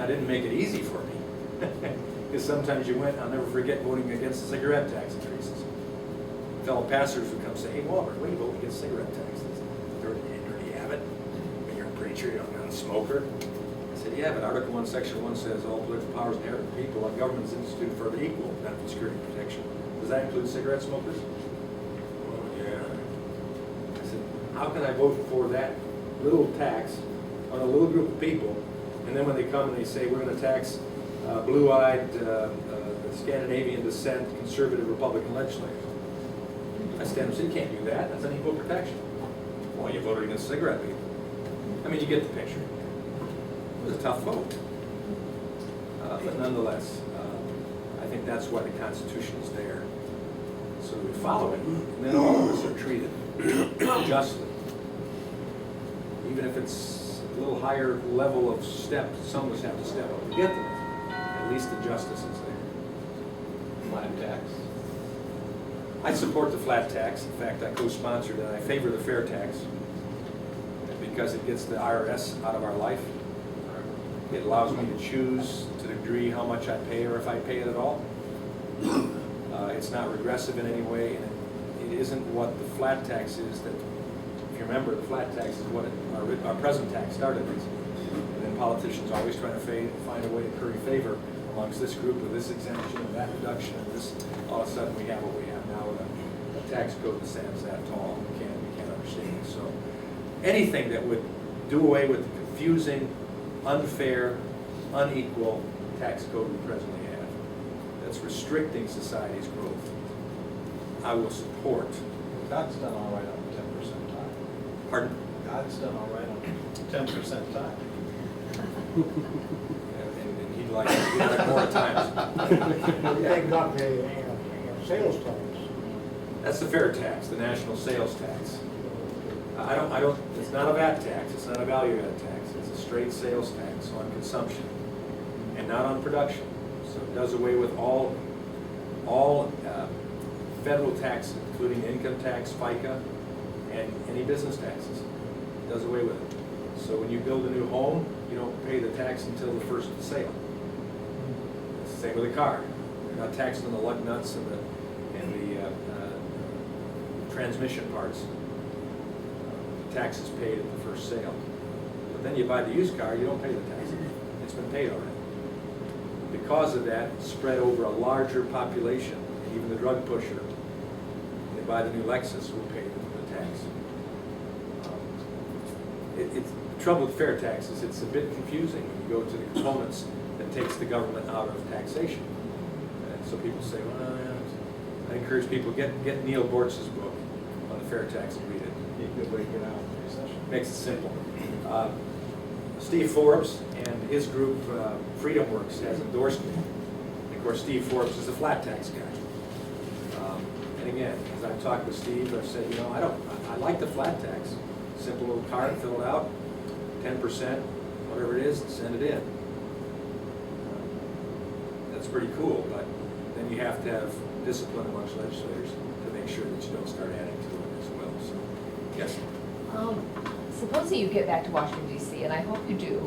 That didn't make it easy for me. Because sometimes you went, I'll never forget voting against the cigarette tax increases. Fellow pastors would come say, hey, Walberg, what are you voting against cigarette taxes? Dirty habit? You're a preacher, you're not a smoker. I said, yeah, but Article 1, Section 1 says all political powers inherited to people and government is instituted for the equal benefit, security, and protection. Does that include cigarette smokers? Oh, yeah. I said, how can I vote for that little tax on a little group of people, and then when they come and they say, we're going to tax blue-eyed, Scandinavian descent, conservative Republican legislators? I stand and say, you can't do that. That's unequal protection. Well, you voted against cigarette people. I mean, you get the picture. It was a tough vote. But nonetheless, I think that's why the Constitution is there. So we follow it, and then all of us are treated justly. Even if it's a little higher level of step, some of us have to step up to get them. At least the justice is there. Flat tax. I support the flat tax. In fact, I co-sponsored it. I favor the fair tax because it gets the IRS out of our life. It allows me to choose to the degree how much I pay or if I pay it at all. It's not regressive in any way, and it isn't what the flat tax is. That, if you remember, the flat tax is what our present tax started as. And then politicians always trying to find a way to curry favor amongst this group with this exemption and that reduction, and this. All of a sudden, we have what we have now with a tax code that stands that tall. We can't understand it. So, anything that would do away with the confusing, unfair, unequal tax code we presently have, that's restricting society's growth, I will support. God's done all right on 10% time. Pardon? God's done all right on 10% time. And he'd like more times. They got the sales tax. That's the fair tax, the national sales tax. I don't, it's not a VAT tax, it's not a value-added tax, it's a straight sales tax on consumption and not on production. So it does away with all federal taxes, including income tax, FICA, and any business taxes. It does away with it. So when you build a new home, you don't pay the tax until the first sale. It's the same with a car. You're not taxed on the lug nuts and the transmission parts. Tax is paid at the first sale. But then you buy the used car, you don't pay the tax. It's been paid already. Because of that, it's spread over a larger population. Even the drug pusher, when they buy the new Lexus, will pay the tax. The trouble with fair taxes, it's a bit confusing when you go to the components that takes the government out of taxation. And so people say, well, I encourage people, get Neil Bortz's book on the fair tax and read it. Be a good way to get out of the recession. Makes it simple. Steve Forbes and his group, Freedom Works, has endorsed me. And of course, Steve Forbes is a flat tax guy. And again, as I've talked with Steve, I've said, I like the flat tax. Simple little card, fill it out, 10%, whatever it is, send it in. That's pretty cool, but then you have to have discipline amongst legislators to make sure that you don't start adding to it as well. So, yes? Supposing you get back to Washington, D.C., and I hope you do,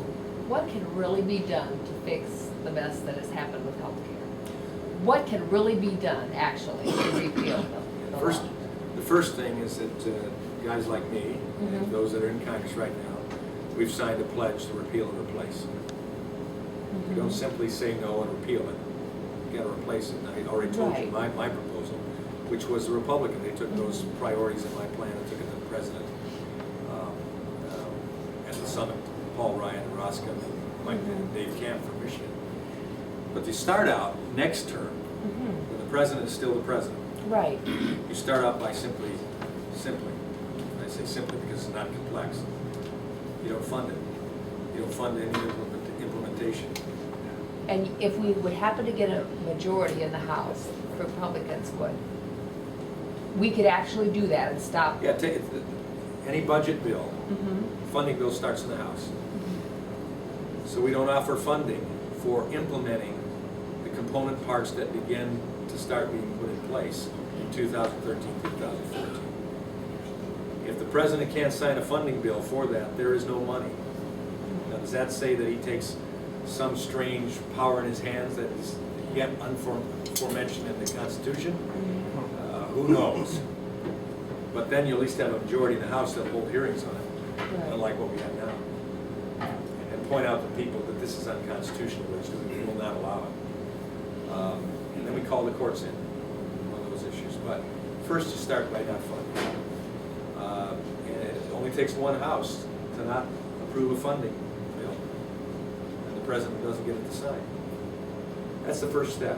what can really be done to fix the mess that has happened with health care? What can really be done, actually, to repeal the law? The first thing is that guys like me, and those that are in Congress right now, we've signed a pledge to repeal and replace. You don't simply say no and repeal it. You got to replace it. And I already told you my proposal, which was the Republican. They took those priorities in my plan and took it to the president at the summit. Paul Ryan and Roscoe and Mike and Dave Camp from Michigan. But you start out next term, when the president is still the president. Right. You start out by simply, I say simply because it's not complex, you don't fund it. You don't fund any implementation. And if we would happen to get a majority in the House, Republicans would, we could actually do that and stop. Yeah, take it, any budget bill, funding bill starts in the House. So we don't offer funding for implementing the component parts that begin to start being put in place in 2013, 2014. If the president can't sign a funding bill for that, there is no money. Now, does that say that he takes some strange power in his hands that is yet aforementioned in the Constitution. Who knows? But then you at least have a majority in the House that hold hearings on it, Right. unlike what we have now. And point out to people that this is unconstitutional, which we will not allow it. And then we call the courts in on those issues. But first you start by not funding. And it only takes one House to not approve a funding bill. And the President doesn't get it to sign. That's the first step.